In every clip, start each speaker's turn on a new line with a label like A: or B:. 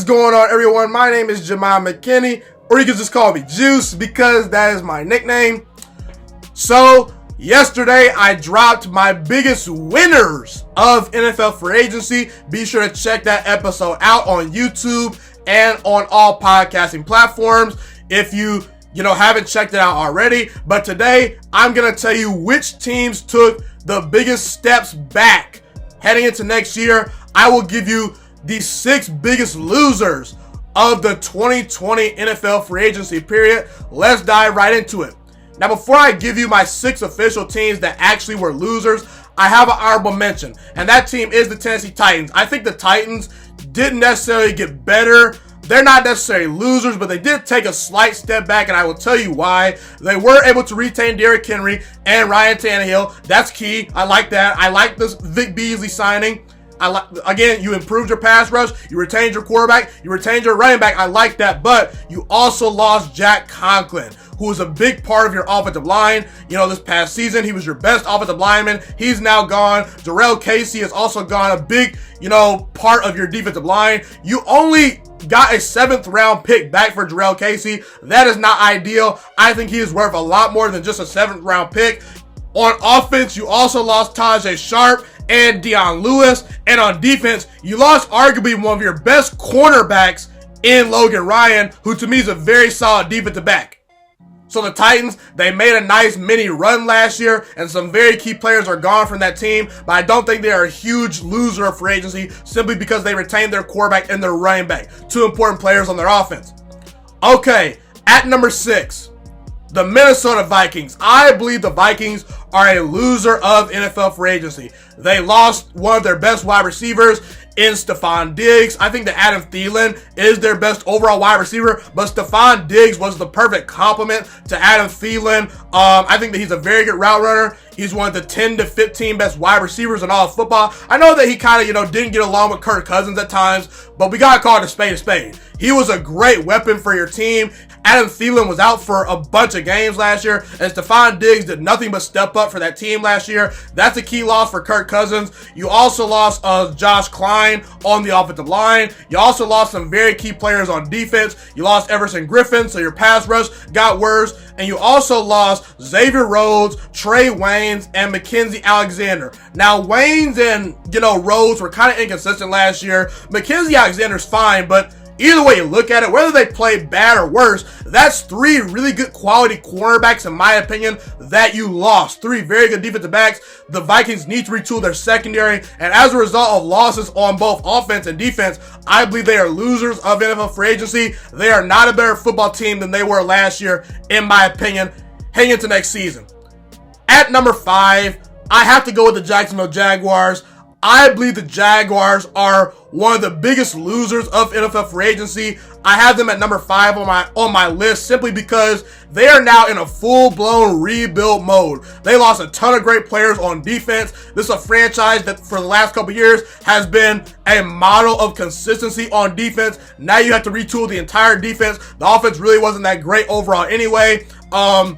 A: What's going on, everyone? My name is Ghiman Mckinney, or you can just call me Juice because that is my nickname. So, yesterday I dropped my biggest winners of NFL free agency. Be sure to check that episode out on YouTube and on all podcasting platforms if you haven't checked it out already. But today, I'm going to tell you which teams took the biggest steps back heading into next year. I will give you the 6 biggest losers of the 2020 NFL free agency period. Let's dive right into it. Now, before I give you my 6 official teams that actually were losers, I have an honorable mention, and that team is the Tennessee Titans. I think the Titans didn't necessarily get better. They're not necessarily losers, but they did take a slight step back, and I will tell you why. They were able to retain Derrick Henry and Ryan Tannehill. That's key. I like that. I like this Vic Beasley signing. Again, you improved your pass rush, you retained your quarterback, you retained your running back. I like that, but you also lost Jack Conklin, who was a big part of your offensive line. This past season, he was your best offensive lineman. He's now gone. Jarrell Casey has also gone, a big, part of your defensive line. You only got a 7th round pick back for Jarrell Casey. That is not ideal. I think he is worth a lot more than just a 7th round pick. On offense, you also lost Tajay Sharp and Dion Lewis. And on defense, you lost arguably one of your best cornerbacks in Logan Ryan, who to me is a very solid defensive back. So the Titans, they made a nice mini run last year, and some very key players are gone from that team, but I don't think they are a huge loser of free agency simply because they retained their quarterback and their running back. 2 important players on their offense. Okay, at number 6, the Minnesota Vikings. I believe the Vikings are a loser of NFL free agency. They lost one of their best wide receivers in Stephon Diggs. I think that Adam Thielen is their best overall wide receiver, but Stephon Diggs was the perfect complement to Adam Thielen. I think that he's a very good route runner. He's one of the 10 to 15 best wide receivers in all of football. I know that he kind of, didn't get along with Kirk Cousins at times, but we got to call it a spade a spade. He was a great weapon for your team. Adam Thielen was out for a bunch of games last year, and Stephon Diggs did nothing but step up for that team last year. That's a key loss for Kirk Cousins. You also lost Josh Klein on the offensive line. You also lost some very key players on defense. You lost Everson Griffin, so your pass rush got worse. And you also lost Xavier Rhodes, Trey Waynes, and Mackenzie Alexander. Now, Waynes and, Rhodes were kind of inconsistent last year. Mackenzie Alexander's fine, but either way you look at it, whether they play bad or worse, that's 3 really good quality cornerbacks, in my opinion, that you lost. 3 very good defensive backs. The Vikings need to retool their secondary, and as a result of losses on both offense and defense, I believe they are losers of NFL free agency. They are not a better football team than they were last year, in my opinion, heading into next season. At number 5, I have to go with the Jacksonville Jaguars. I believe the Jaguars are one of the biggest losers of NFL free agency. I have them at number 5 on my list simply because they are now in a full-blown rebuild mode. They lost a ton of great players on defense. This is a franchise that for the last couple years has been a model of consistency on defense. Now you have to retool the entire defense. The offense really wasn't that great overall anyway.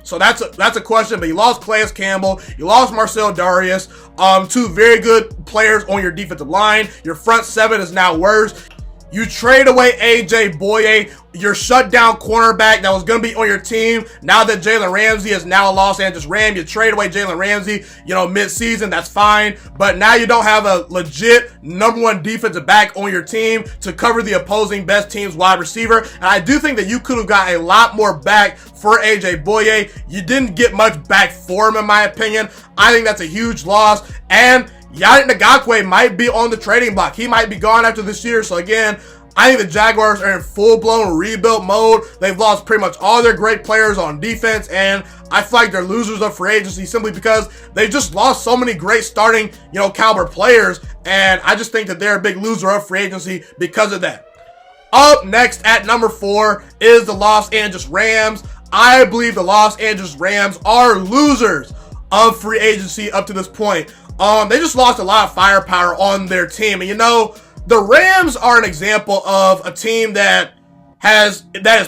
A: So that's a question, but you lost Calais Campbell, you lost Marcel Darius, 2 very good players on your defensive line. Your front 7 is now worse. You trade away A.J. Boye, your shutdown cornerback that was going to be on your team. Now that Jalen Ramsey is now a Los Angeles Ram, you trade away Jalen Ramsey, mid-season, that's fine. But now you don't have a legit number 1 defensive back on your team to cover the opposing best team's wide receiver. And I do think that you could have got a lot more back for A.J. Boye. You didn't get much back for him, in my opinion. I think that's a huge loss. And Yannick Ngakoue might be on the trading block. He might be gone after this year. So again, I think the Jaguars are in full-blown rebuild mode. They've lost pretty much all their great players on defense, and I feel like they're losers of free agency simply because they just lost so many great starting, caliber players, and I just think that they're a big loser of free agency because of that. Up next at number 4 is the Los Angeles Rams. I believe the Los Angeles Rams are losers of free agency up to this point. They just lost a lot of firepower on their team. And the Rams are an example of a team that is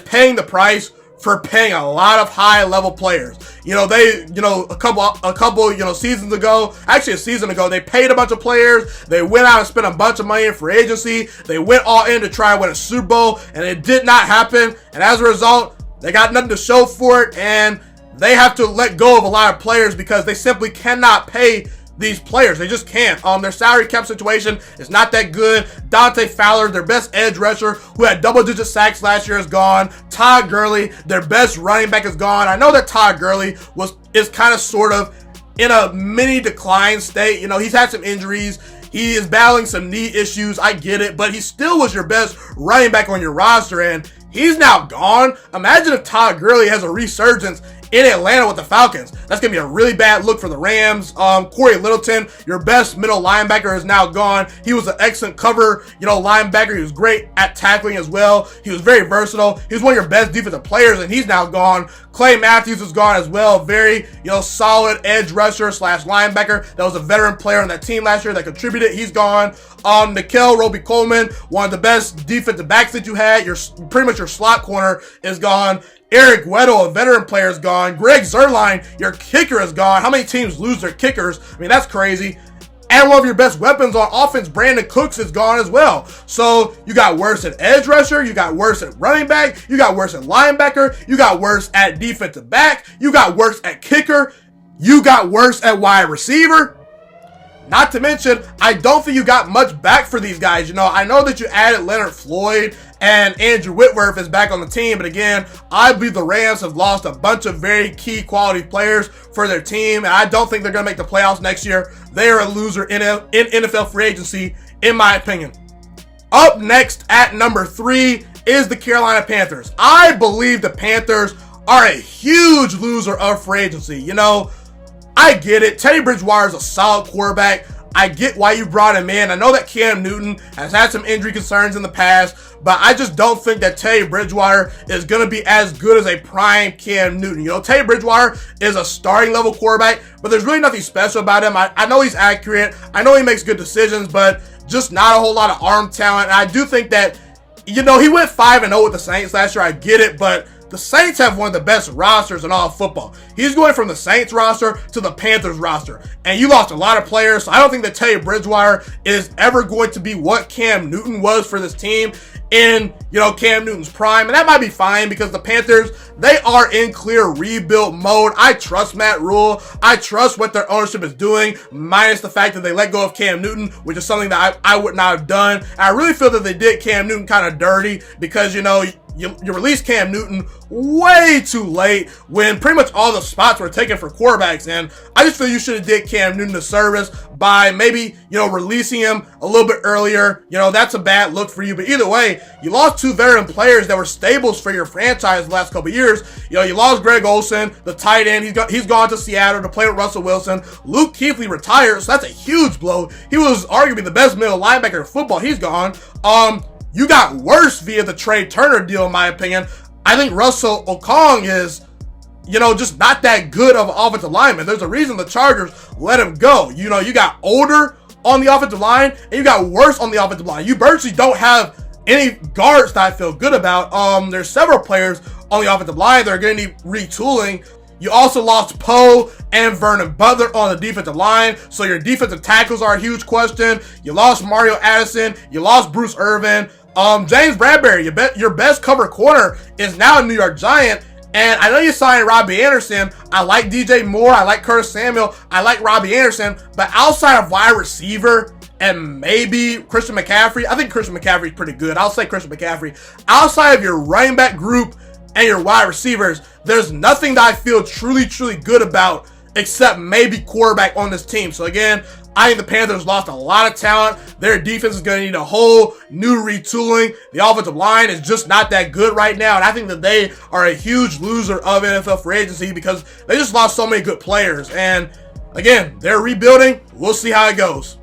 A: paying the price for paying a lot of high-level players. A couple seasons ago, actually a season ago, they paid a bunch of players. They went out and spent a bunch of money in free agency. They went all in to try and win a Super Bowl, and it did not happen. And as a result, they got nothing to show for it, and they have to let go of a lot of players because they simply cannot pay these players. They just can't. Their salary cap situation is not that good. Dante Fowler, their best edge rusher, who had double-digit sacks last year, is gone. Todd Gurley, their best running back, is gone. I know that Todd Gurley is kind of sort of in a mini decline state. He's had some injuries. He is battling some knee issues. I get it, but he still was your best running back on your roster, and he's now gone. Imagine if Todd Gurley has a resurgence in Atlanta with the Falcons. That's going to be a really bad look for the Rams. Corey Littleton, your best middle linebacker, is now gone. He was an excellent cover, linebacker. He was great at tackling as well. He was very versatile. He was one of your best defensive players, and he's now gone. Clay Matthews is gone as well. Very, solid edge rusher / linebacker. That was a veteran player on that team last year that contributed. He's gone. Nikel Roby-Coleman, one of the best defensive backs that you had. Pretty much your slot corner is gone. Eric Weddle, a veteran player, is gone. Greg Zuerlein, your kicker, is gone. How many teams lose their kickers? I mean, that's crazy. And one of your best weapons on offense, Brandon Cooks, is gone as well. So you got worse at edge rusher, you got worse at running back, you got worse at linebacker, you got worse at defensive back, you got worse at kicker, you got worse at wide receiver. Not to mention, I don't think you got much back for these guys. I know that you added Leonard Floyd and Andrew Whitworth is back on the team, but again, I believe the Rams have lost a bunch of very key quality players for their team, and I don't think they're going to make the playoffs next year. They are a loser in NFL free agency, in my opinion. Up next at number 3 is the Carolina Panthers. I believe the Panthers are a huge loser of free agency. I get it. Teddy Bridgewater is a solid quarterback. I get why you brought him in. I know that Cam Newton has had some injury concerns in the past, but I just don't think that Teddy Bridgewater is going to be as good as a prime Cam Newton. Teddy Bridgewater is a starting level quarterback, but there's really nothing special about him. I know he's accurate. I know he makes good decisions, but just not a whole lot of arm talent. And I do think that, he went 5-0 with the Saints last year. I get it, but the Saints have one of the best rosters in all of football. He's going from the Saints roster to the Panthers roster. And you lost a lot of players, so I don't think that Teddy Bridgewater is ever going to be what Cam Newton was for this team in, Cam Newton's prime. And that might be fine because the Panthers, they are in clear rebuild mode. I trust Matt Rule. I trust what their ownership is doing, minus the fact that they let go of Cam Newton, which is something that I would not have done. And I really feel that they did Cam Newton kind of dirty because, you released Cam Newton way too late when pretty much all the spots were taken for quarterbacks. And I just feel you should have did Cam Newton a service by maybe, releasing him a little bit earlier. That's a bad look for you. But either way, you lost 2 veteran players that were staples for your franchise the last couple of years. You lost Greg Olsen, the tight end. He's gone to Seattle to play with Russell Wilson. Luke Kuechly retired, so that's a huge blow. He was arguably the best middle linebacker in football. He's gone. You got worse via the Trey Turner deal, in my opinion. I think Russell Okong is, just not that good of an offensive lineman. There's a reason the Chargers let him go. You got older on the offensive line, and you got worse on the offensive line. You virtually don't have any guards that I feel good about. There's several players on the offensive line that are going to need retooling. You also lost Poe and Vernon Butler on the defensive line, so your defensive tackles are a huge question. You lost Mario Addison. You lost Bruce Irvin. James Bradbury, your best cover corner, is now a New York Giant. And I know you signed Robbie Anderson. I like DJ Moore. I like Curtis Samuel. I like Robbie Anderson. But outside of wide receiver and maybe Christian McCaffrey, I think Christian McCaffrey is pretty good. I'll say Christian McCaffrey. Outside of your running back group and your wide receivers, there's nothing that I feel truly, truly good about except maybe quarterback on this team. So again, I think the Panthers lost a lot of talent. Their defense is going to need a whole new retooling. The offensive line is just not that good right now. And I think that they are a huge loser of NFL free agency because they just lost so many good players. And again, they're rebuilding. We'll see how it goes.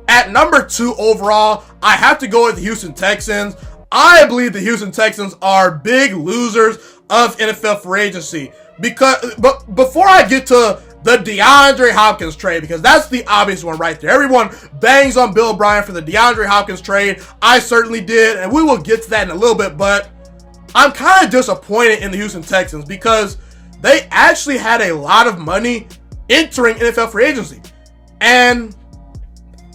A: At number 2 overall, I have to go with the Houston Texans. I believe the Houston Texans are big losers of NFL free agency. But before I get to the DeAndre Hopkins trade, because that's the obvious one right there. Everyone bangs on Bill O'Brien for the DeAndre Hopkins trade. I certainly did, and we will get to that in a little bit, but I'm kind of disappointed in the Houston Texans because they actually had a lot of money entering NFL free agency. And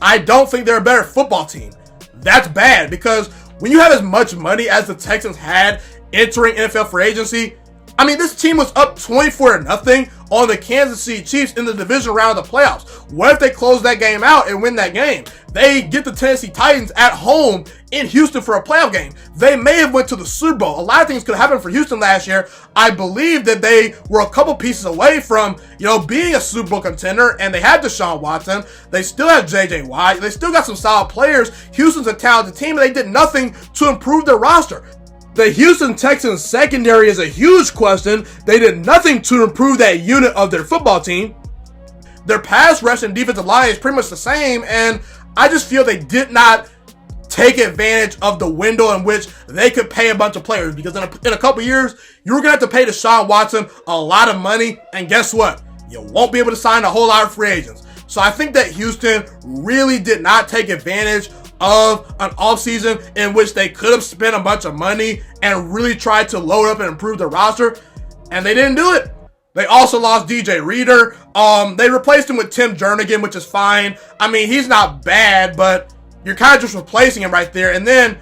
A: I don't think they're a better football team. That's bad because when you have as much money as the Texans had entering NFL free agency, I mean, this team was up 24-0 on the Kansas City Chiefs in the division round of the playoffs. What if they close that game out and win that game? They get the Tennessee Titans at home in Houston for a playoff game. They may have went to the Super Bowl. A lot of things could happen for Houston last year. I believe that they were a couple pieces away from, being a Super Bowl contender, and they had Deshaun Watson. They still have J.J. Watt. They still got some solid players. Houston's a talented team, and they did nothing to improve their roster. The Houston Texans secondary is a huge question. They did nothing to improve that unit of their football team. Their pass rush and defensive line is pretty much the same, and I just feel they did not take advantage of the window in which they could pay a bunch of players, because in a couple years, you're going to have to pay Deshaun Watson a lot of money, and guess what? You won't be able to sign a whole lot of free agents. So I think that Houston really did not take advantage of an offseason in which they could have spent a bunch of money and really tried to load up and improve their roster, and they didn't do it. They also lost DJ Reader. They replaced him with Tim Jernigan, which is fine. I mean, he's not bad, but you're kind of just replacing him right there. And then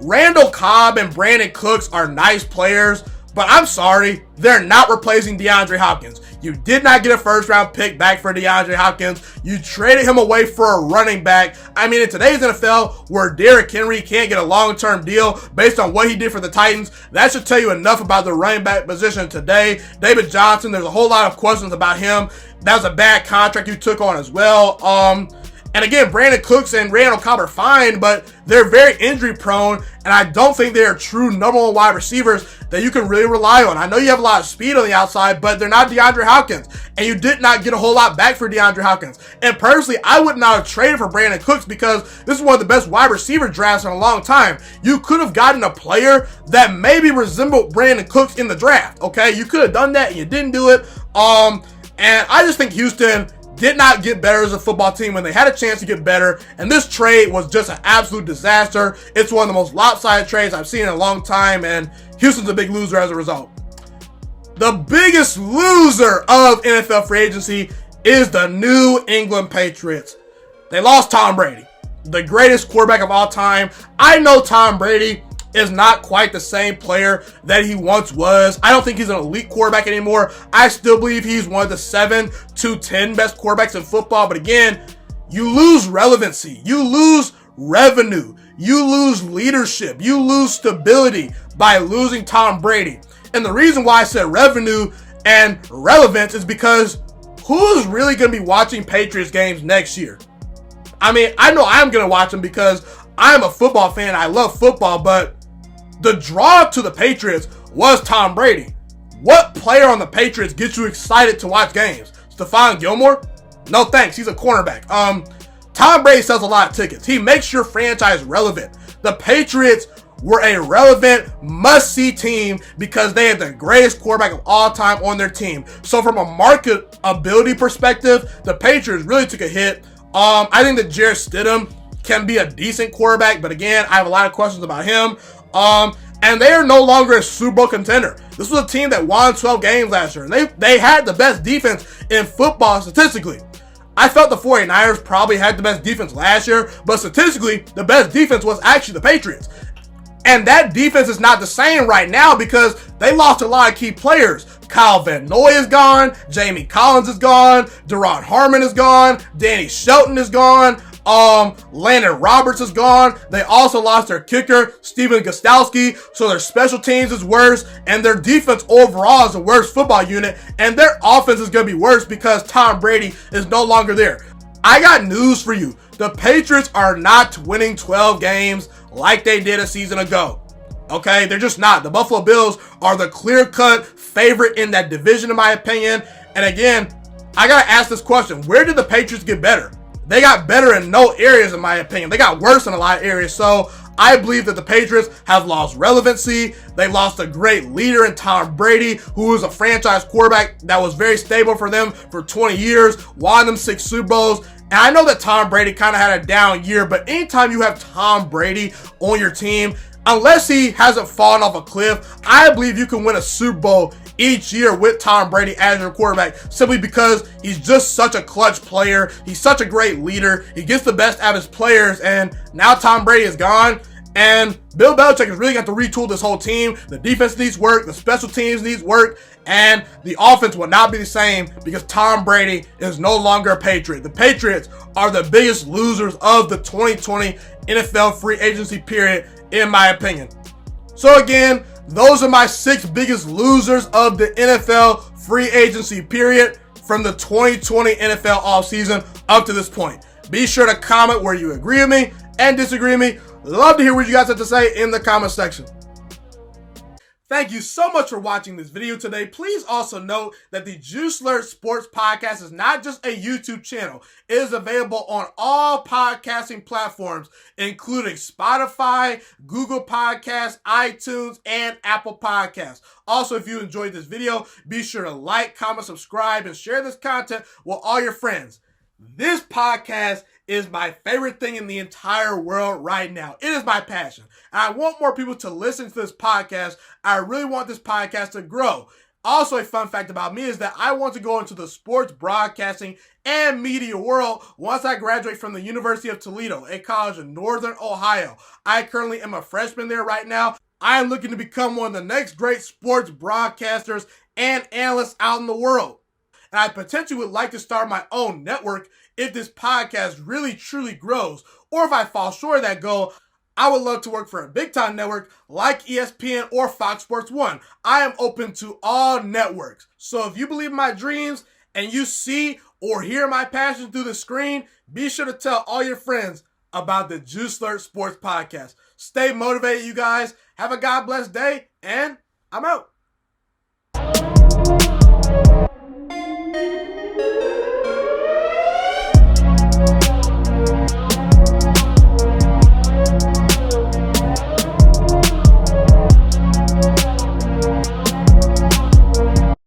A: Randall Cobb and Brandon Cooks are nice players, but I'm sorry, they're not replacing DeAndre Hopkins. You did not get a first-round pick back for DeAndre Hopkins. You traded him away for a running back. I mean, in today's NFL, where Derrick Henry can't get a long-term deal based on what he did for the Titans, that should tell you enough about the running back position today. David Johnson, there's a whole lot of questions about him. That was a bad contract you took on as well. And again, Brandon Cooks and Randall Cobb are fine, but they're very injury prone, and I don't think they're true number one wide receivers that you can really rely on. I know you have a lot of speed on the outside, but they're not DeAndre Hopkins, and you did not get a whole lot back for DeAndre Hopkins. And personally, I would not have traded for Brandon Cooks because this is one of the best wide receiver drafts in a long time. You could have gotten a player that maybe resembled Brandon Cooks in the draft, okay? You could have done that, and you didn't do it. And I just think Houston did not get better as a football team when they had a chance to get better, and this trade was just an absolute disaster. It's one of the most lopsided trades I've seen in a long time, and Houston's a big loser as a result. The biggest loser of NFL free agency is the New England Patriots. They lost Tom Brady, the greatest quarterback of all time. I know Tom Brady is not quite the same player that he once was. I don't think he's an elite quarterback anymore. I still believe he's one of the 7 to 10 best quarterbacks in football. But again, you lose relevancy. You lose revenue. You lose leadership. You lose stability by losing Tom Brady. And the reason why I said revenue and relevance is because who's really going to be watching Patriots games next year? I mean, I know I'm going to watch them because I'm a football fan. I love football, but the draw to the Patriots was Tom Brady. What player on the Patriots gets you excited to watch games? Stephon Gilmore? No thanks, he's a cornerback. Tom Brady sells a lot of tickets. He makes your franchise relevant. The Patriots were a relevant, must-see team because they had the greatest quarterback of all time on their team. So from a marketability perspective, the Patriots really took a hit. I think that Jarrett Stidham can be a decent quarterback, but again, I have a lot of questions about him. And they are no longer a Super Bowl contender. This was a team that won 12 games last year, and they had the best defense in football statistically. I felt the 49ers probably had the best defense last year, but statistically, the best defense was actually the Patriots. And that defense is not the same right now because they lost a lot of key players. Kyle Van Noy is gone, Jamie Collins is gone, Deron Harmon is gone, Danny Shelton is gone, Landon Roberts is gone. They also lost their kicker, Steven Gostkowski, so their special teams is worse, and their defense overall is the worst football unit, and their offense is going to be worse because Tom Brady is no longer there. I got news for you. The Patriots are not winning 12 games like they did a season ago. Okay, they're just not. The Buffalo Bills are the clear-cut favorite in that division, in my opinion. And again, I got to ask this question. Where did the Patriots get better? They got better in no areas, in my opinion. They got worse in a lot of areas. So I believe that the Patriots have lost relevancy. They lost a great leader in Tom Brady, who was a franchise quarterback that was very stable for them for 20 years, won them 6 Super Bowls. And I know that Tom Brady kind of had a down year, but anytime you have Tom Brady on your team, Unless he hasn't fallen off a cliff, I believe you can win a Super Bowl each year with Tom Brady as your quarterback, simply because he's just such a clutch player. He's such a great leader. He gets the best out of his players, and now Tom Brady is gone, and Bill Belichick has really got to retool this whole team. The defense needs work, the special teams needs work, and the offense will not be the same because Tom Brady is no longer a Patriot. The Patriots are the biggest losers of the 2020 NFL free agency period, in my opinion. So again, those are my 6 biggest losers of the NFL free agency period from the 2020 NFL offseason up to this point. Be sure to comment where you agree with me and disagree with me. Love to hear what you guys have to say in the comment section. Thank you so much for watching this video today. Please also note that the juiciest Sports Podcast is not just a YouTube channel. It is available on all podcasting platforms, including Spotify, Google Podcasts, iTunes, and Apple Podcasts. Also, if you enjoyed this video, be sure to like, comment, subscribe, and share this content with all your friends. This podcast is my favorite thing in the entire world right now. It is my passion. And I want more people to listen to this podcast. I really want this podcast to grow. Also, a fun fact about me is that I want to go into the sports broadcasting and media world once I graduate from the University of Toledo, a college in Northern Ohio. I currently am a freshman there right now. I am looking to become one of the next great sports broadcasters and analysts out in the world. And I potentially would like to start my own network if this podcast really truly grows. Or if I fall short of that goal, I would love to work for a big time network like ESPN or Fox Sports 1. I am open to all networks. So if you believe in my dreams and you see or hear my passion through the screen, be sure to tell all your friends about the Juiciest Sports Podcast. Stay motivated, you guys. Have a God bless day, and I'm out.